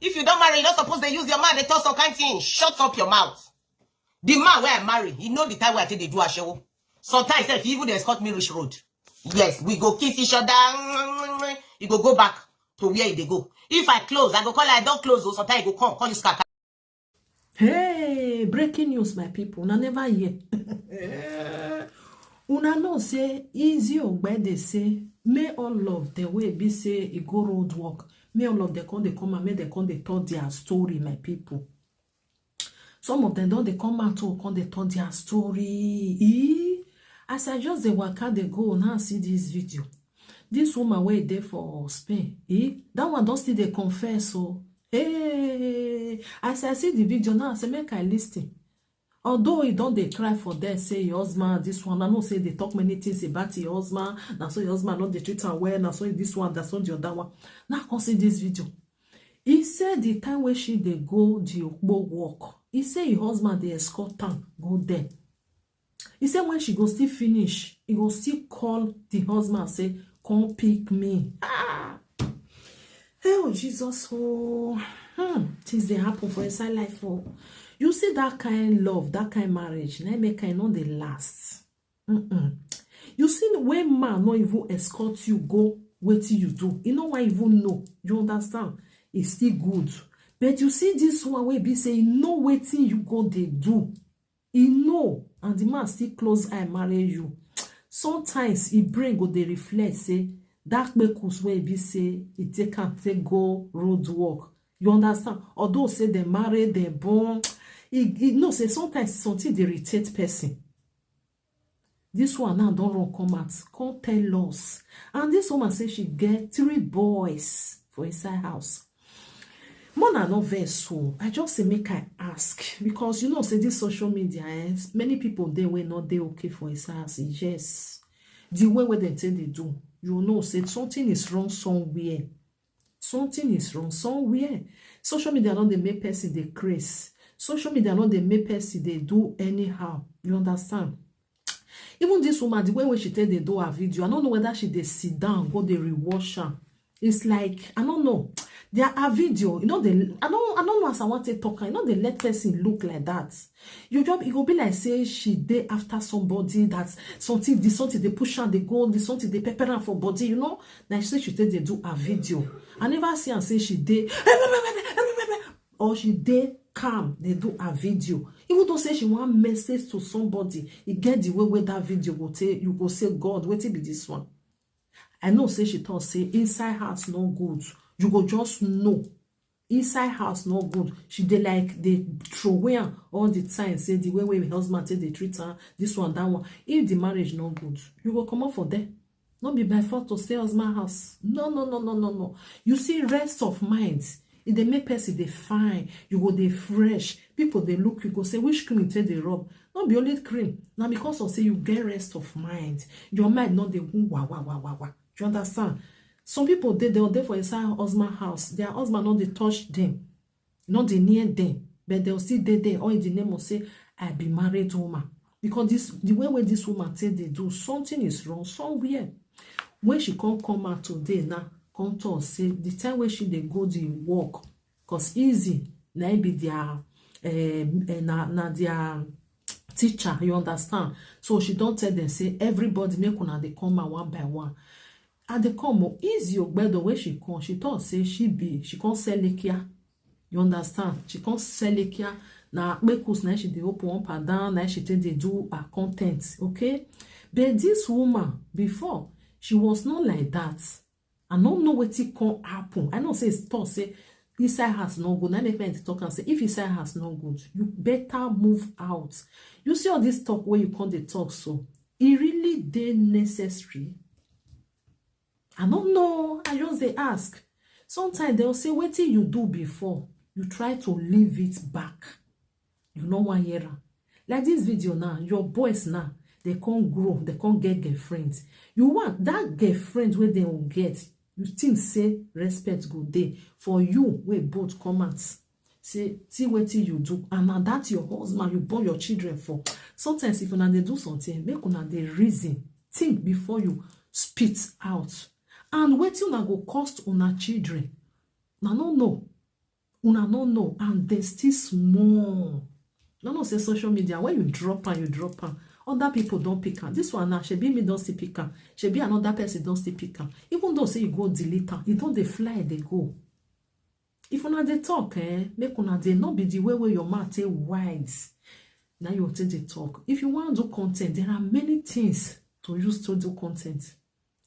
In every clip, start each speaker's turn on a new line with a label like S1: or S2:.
S1: If you don't marry, you're not supposed to use your mouth. They talk some kind of thing. Shut up your mouth. The man where I marry, he know the time where I take the do a show. Sometimes if even they escort me reach road. Yes, we go kiss each other. You go back to where they go. If I close, I go call I don't close. Sometimes you go call you skaka.
S2: Hey, breaking news, my people. Una never hear. Una know say easy ogbe they say may all of the way be say e go road work. May all of them come and may they come they tell their story, my people. Some of them don't they come out to come they tell their story. As I just the waka they go now see this video. This woman where there for Spain. That one don't still they confess so. Hey, as I see the video now, I say make I listen. Although he don't they cry for them, say your husband, this one, I know say they talk many things about your husband. Now so your husband not they treat her well. Now so this one, that's not the other one. Now I can see this video. He said the time where she they go the Okbo walk. He said your husband they escort her go there. He said when she go still finish, he go still call the husband and say, come pick me. Oh Jesus, oh things they happen for inside life. Oh, you see that kind love, that kind marriage, na make kind know they last. You see when man not even escort you go, wait till you do. You know why even know? You understand? It's still good. But you see this one where be say no waiting you go they do. He know, and the man still close eye marry you. Sometimes he brain go they reflect say that makes where be say it take go road work. You understand? Although say they marry, they born, he no say sometimes something they irritate person. This one now don't run come out, can't tell us. And this woman say she get 3 boys for inside house. Mona no vex so. I just say make I ask because you know say this social media, many people they were not they okay for inside house. Yes, the way where they say they do, you know say something is wrong somewhere. Something is wrong somewhere. Social media not they make person they craze. Social media not they make person they do anyhow. You understand? Even this woman, the way when she tell they do her video, I don't know whether she they sit down, go they rewatch her. It's like I don't know. There are video, you know, I don't know as I want to talk, you know, they let person look like that. Your job, it will be like say she dey after somebody that's something, this something they push her, they go, this something they pepper her for body, you know. Like she say she they do a video. I never see her say she dey or she dey calm, they do a video. Even though say she want message to somebody, you get the way where that video will take, you go say, God, wait till be this one. I know say she thought say inside house no good. You go just know inside house no good. She dey like they throw away all the time. Say the way her husband take they treat her, this one, that one. If the marriage no good, you go come up for there. Not be by fault to stay husband house. No. You see rest of mind. If they make person they fine, you go they fresh. People they look, you go say which cream you take they rub. Not be only cream. Now because of say you get rest of mind. Your mind not they wah. You understand? Some people they are there for inside husband house. Their husband not they touch them, not they near them, but they'll still there or in the name of say I be married woman. Because this the way where this woman say they do something is wrong somewhere. When she can't come out today now, come to us say the time where she they go the work, cause easy now be their their teacher. You understand? So she don't tell them say everybody make una they come out one by one. At the come easy ogbe the way she come, she thought say she can't sell Ikea. You understand? She can't sell Ikea. Now because now she dey open up and down, now she take they do her content, okay? But this woman before she was not like that. I don't know what it can happen. I know say it's thought say inside house no good. Now make me talk and say if inside house no good, you better move out. You see all this talk where you can't dey talk so it really dey necessary. I don't know. I just they ask. Sometimes they'll say, what did you do before? You try to leave it back. You know one year. Like this video now, your boys now, they can't grow, they can't get girlfriends. You want that girlfriend where they will get. You think say respect good day for you where both comments. Say, see what you do. And now that's your husband, you born your children for. Sometimes if they do something, make una the reason. Think before you spit out. And wetin una go cost una children. Now no. Una no know, and they still small. No say social media, when you drop am, other people don't pick am. This one now, shebi me don't see pick am, shebi another person don't see pick am. Even though say you go delete am, you don't dey fly, they go. If una dey talk, make una dey not be the way your mouth take wide. Now you take the talk. If you want to do content, there are many things to use to do content.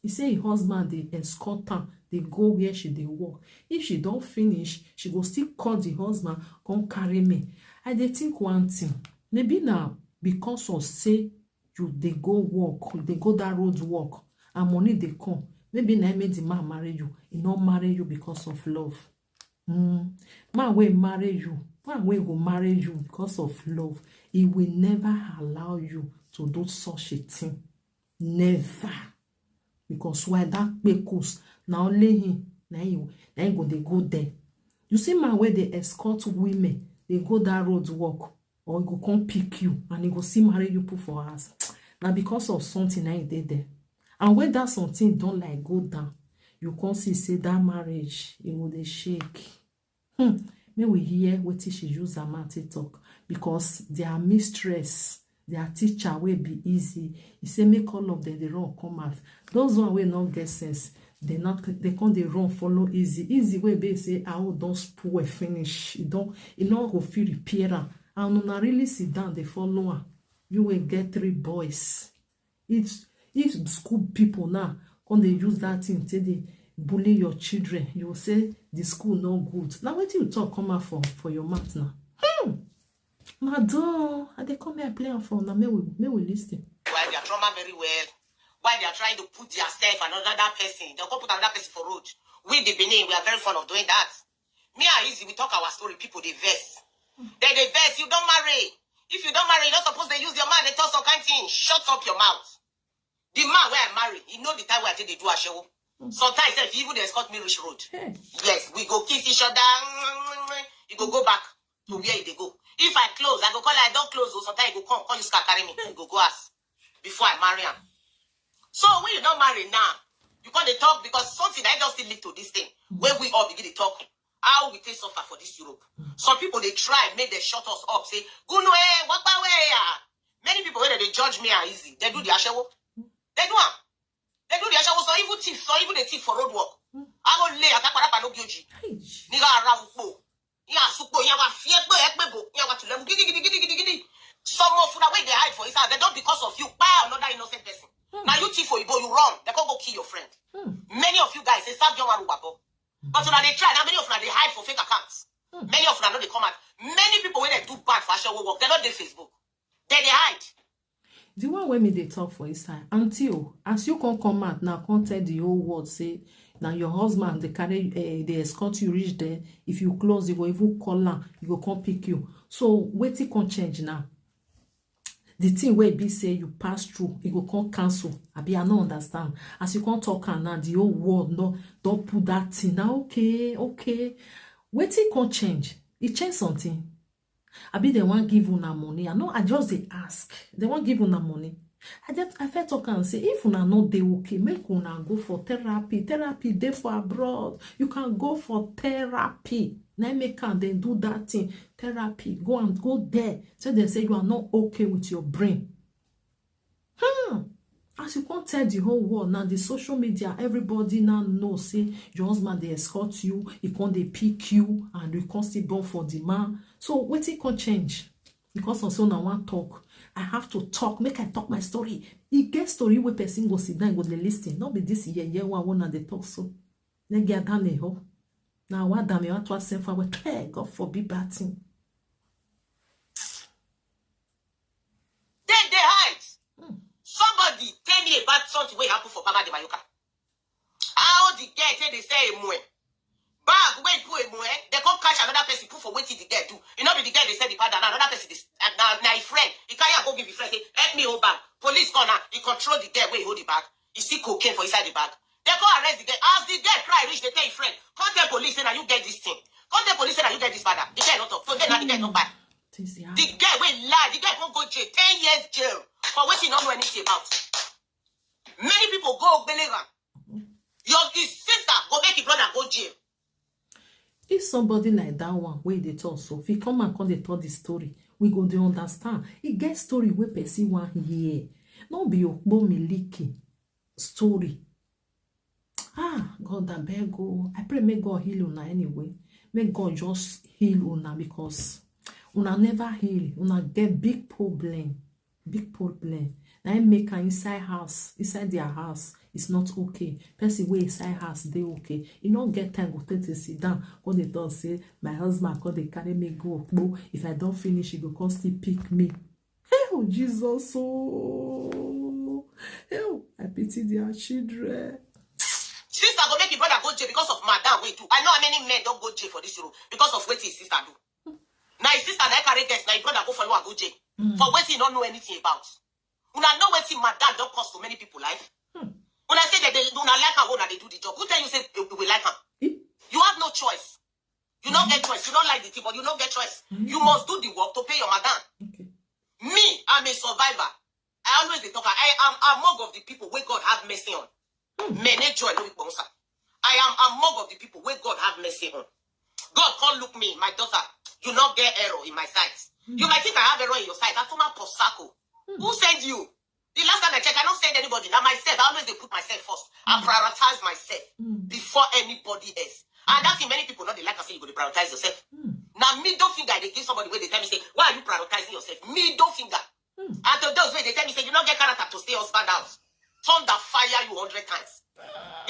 S2: He say her husband dey escort am, they go where she dey work. If she don't finish, she go still call the husband, come carry me. I dey think one thing. Maybe now because of say you they go work, they go that road work, and money they come. Maybe now make the man marry you. He not marry you because of love. Man will marry you. Man will go marry you because of love. He will never allow you to do such a thing. Never. Because why that because now only him, now you go they go there. You see man where they escort women, they go that road walk, or he go come pick you and he go see marry you put for us. Now because of something I did there. And when that something don't like go down, you can see say that marriage, it will they shake. May we hear what she use her mouth to talk, because their mistress, their teacher will be easy. He say make all of them they run come out. Those one will not get sense. They can't they run follow easy way. They say oh don't spoil finish. You don't go feel repair. And not really sit down they follow her. You will get 3 boys. If school people now when they use that thing till they bully your children, you will say the school no good. Now what you talk come out for your mouth now? Madam, I they come here play for now. May we listen.
S1: Why they are trauma very well? Why they are trying to put yourself and another person? They'll come put another person for road. We the Benin, we are very fond of doing that. Me and Easy, we talk our story. People they vex. They vex. You don't marry. If you don't marry, you're not supposed to use your man. They tell some kind of thing. Shut up your mouth. The man where I marry, he know the time where I take they do a show. Sometimes if even they escort me reach road. Yes, we go kiss each other. You go back to where they go. If I close, I go call I don't close. Sometimes you go come you can carry me. You go ask before I marry him. So when you don't marry now, you can't talk because something that just lead to this thing. When we all begin to talk, how we take suffer for this Europe. Some people they try, make them shut us up, say, go no what way. Many people when they judge me are easy. They do the ashawo. They do them. They do the ashawo, so even thief, so even the thief for road work. I will lay a taparapa no gyoji. Niga around po. Ya supo, ya wa fiekbo, ekbebo, ya wa tulem gidi. Some of the way they hide for inside, they don't because of you. Buy another innocent person. Now you thief for you go, you run. They can't go kill your friend. Many of you guys, they serve your one wabo. But when they try, now many of them they hide for fake accounts. Many of them know they come out. Many people when they do bad fashion work, they're not on Facebook. They hide.
S2: The one when me they talk for inside until as you can come out now, can't tell the whole world say now your husband they carry they escort you reach there. If you close, you go even call her, you go come pick you. So wait till can change now. The thing where be say you pass through, it go come cancel. I be I no understand. As you can't talk now, the whole world no don't put that thing now. Okay. Wait till can change. It change something. I be the one give una money. I just they ask. They won't give una money. I felt talk and say if una not they okay, make una go for therapy. Therapy there for abroad. You can go for therapy. Now make and then do that thing. Therapy. Go there. So they say you are not okay with your brain. As you can't tell the whole world now, the social media, everybody now knows, say your husband they escort you, he can't they pick you, and you can't still born for the man. So what it can change? Because also now one talk. I have to talk, make I talk my story. He get story where person go sit down, go the listing. Not be this year one and they talk so. Then get down the hole. Now what damn you want to send for what God forbid bad thing.
S1: Then they hide. Somebody tell me about something what happened for Baba de Mayoka. How the girl tell they say a mwe. Bag when put a mwe, they come catch another person put for waiting the girl do. You know the girl they say the father another person now a friend. He can't go give his friend say help me hold bag. Police corner, he control the girl where he hold the bag. He see cocaine for inside the bag. They go arrest the girl. As the girl cry reach, they tell his friend, come tell police say now you get this thing. Come tell police say now you get this father. The girl not talk. So then now the girl not buy. The girl will lie. The girl won't go jail. 10 years jail. For what she don't know anything about. Many people go believe her. His sister go make his brother go jail.
S2: If somebody like that one where they talk, so if he come and dey tell the story, we go dey understand. He get story where person one hear. No be okbo miliki story. God, I beg go. I pray make God heal una anyway. Make God just heal una, because una never heal. Una get big problem. Big problem. Now make an inside house, inside their house, it's not okay. Person wey inside house, they okay. You don't get time go take to sit down. When they don't say, my husband call they carry me go. If I don't finish, he go come still pick me. Oh Jesus, oh, I pity their children.
S1: Sister go make your brother go jail because of madam way too. I know how many men don't go jail for this room because of what his sister do. Now his sister na carry guest, now your brother go follow and go jail. For what he don't know anything about. Una know what madam don't cost to many people life. When I say that they do not like her, when they do the job, who tell you say we like her? You have no choice. You don't get choice. You don't like the thing, but you don't get choice. You must do the work to pay your madam. Me, I'm a survivor. I always talk. I am among of the people where God have mercy on. I am among of the people where God have mercy on. God can't look me, my daughter. You not get error in my sight. You might think I have error in your sight. That's my posako. Who sent you? The last time I checked, I don't send anybody. Now myself, I always put myself first. I prioritize myself before anybody else. And that's in many people not they like I say you go to prioritize yourself. Now middle finger they give somebody where they tell me say, why are you prioritizing yourself? Middle finger. And to those where they tell me say you don't get character to stay husband house. Thunder fire you 100 times.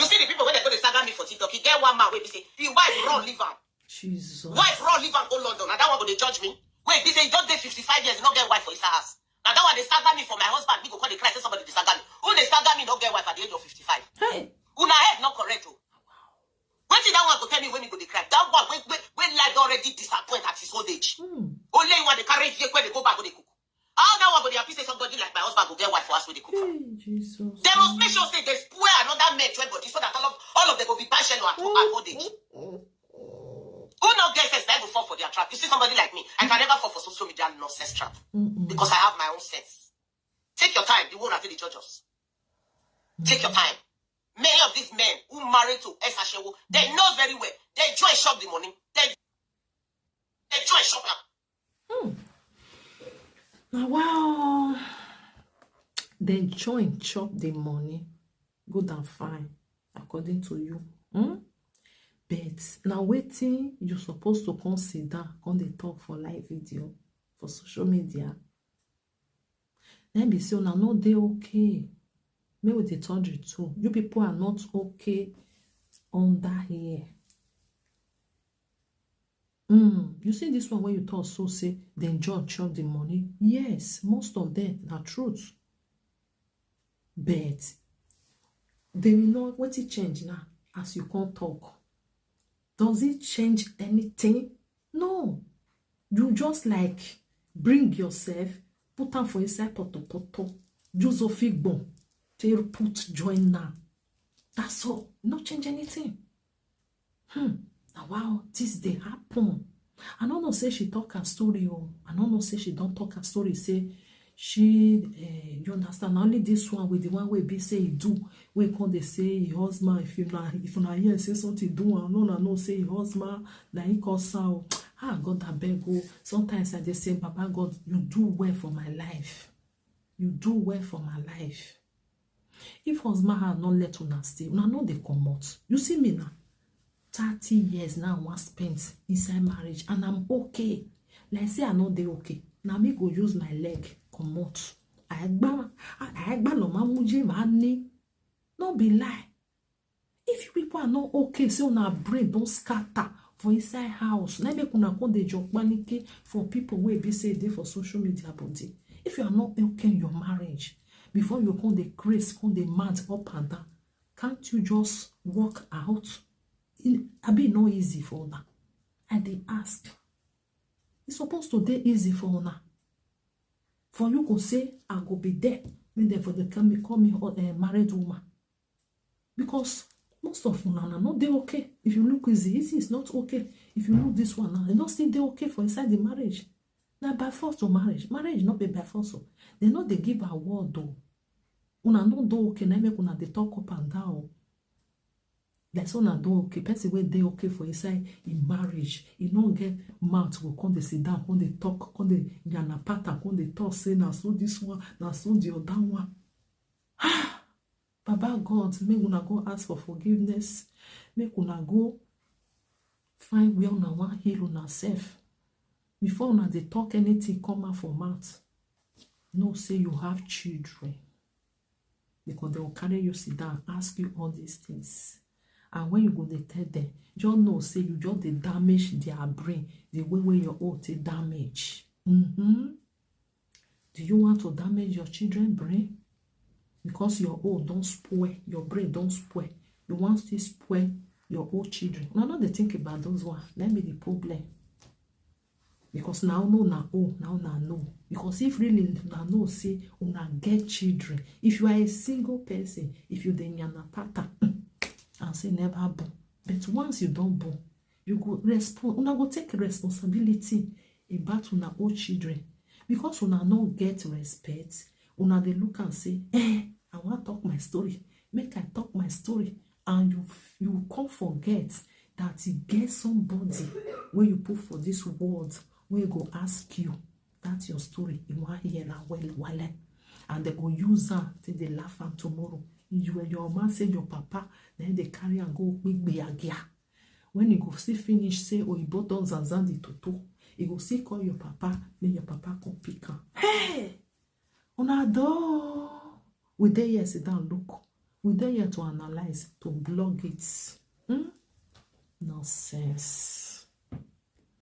S1: You see the people when they go to Saga me for TikTok, you get one man where they say, the wife run leave am.
S2: Jesus.
S1: Wife run leave am go London. Now that one go they judge me. Wait, they say you don't get 55 years, you don't get wife for his house. Now that one they stagger me for my husband. We go call the Christ, say somebody they stagger me. Who they stagger me don't get wife at the age of 55?
S2: Hey.
S1: Una head not correct. Oh. When did that one go tell me when he go the cry? That one when life already disappoint at his old age. Only one they carry here when they go back when they cook. How that one go they appreciate somebody like my husband go get wife for us when they cook from?
S2: Jesus.
S1: They must make sure say they spoil another man to everybody so that all of them will be passionate at old age. Who not get sense that will fall for their trap? You see somebody like me, I can never fall for social media nonsense trap. Because I have my own sense. Take your time, the one after the judge us. Take your time. Many of these men who married to Esashewo, they know very well. They join shop the money. They join shop now.
S2: Now, wow. They join chop the money. Good and fine, according to you. But now waiting, you're supposed to consider when they talk for live video, for social media. Then be say, now no, they okay. Maybe they told you too. You people are not okay under here. You see this one where you talk so say, then John chop the money. Yes, most of them are truth. But they will not, what it change now as you can't talk. Does it change anything? No. You just like bring yourself, put them for inside poto. Use a fig bone. Till put join now. That's all. Not change anything. Now wow, this they happen. I don't know say she talk her story or I don't know say she don't talk her story. Say she you understand only this one with the one way be say he do. We can't they say your husband if you not hear say something do and no say your husband that he cause out. God I beg go. Sometimes I just say, Papa God, you do well for my life. You do well for my life. If husband had not let una stay, una know they come out. You see me now. 30 years now I spent inside marriage and I'm okay. Like say I know they okay. Now me go use my leg come out. I no mamuje mani. No be lie. If you people are not okay, say una brain don't scatter for inside house. Now make una come dey joke panic for people wey be say they for social media body. If you are not okay in your marriage, before you come the grace, come the mad up and down, can't you just walk out? I be no easy for una. And they ask, it's supposed to be easy for una. For you go say, I go be there, when they for the call me married woman. Because most of una are not they okay. If you look easy is not okay. If you look this one now, they don't still they okay for inside the marriage. Now by force to marriage not be by force. They know they give a word though. Una no do okay, na make una they talk up and down. like so na do okay person wey dey okay for inside in marriage e no get mouth go come dey sit down come dey talk come dey yana pattern come dey talk say na so this one na so the other one. Baba God, make una go ask for forgiveness, make una go find where una wan heal una self before una dey talk anything come out for mouth. Know say you have children, because they will carry you sit down ask you all these things, and when you go dey tell them, just know say you just dey damage their brain the way your own take damage. Do you want to damage your children brain? Because your own don't spoil, your brain don't spoil, you want to spoil your old children. Now not they think about those ones. Let me the problem. Because now no na oh now na no. Because if really na no say una get children, if you are a single person, if you dey nyana pata and say never born, but once you don't born, you go una go take responsibility about una old children. Because una no get respect, una dey look and say, I want to talk my story. Make I talk my story, and you can't forget that you get somebody where you put for this world where you go ask you that's your story. You want hear na well, and they go use that till they laugh am tomorrow. Your man say your papa, then they carry and go big beagia. When you go see finish, say oh you bought on zanzandi toto. You go see call your papa, then your papa come pick am. Hey, una do. We there here sit down look. We there here to analyze, to blog it. Nonsense.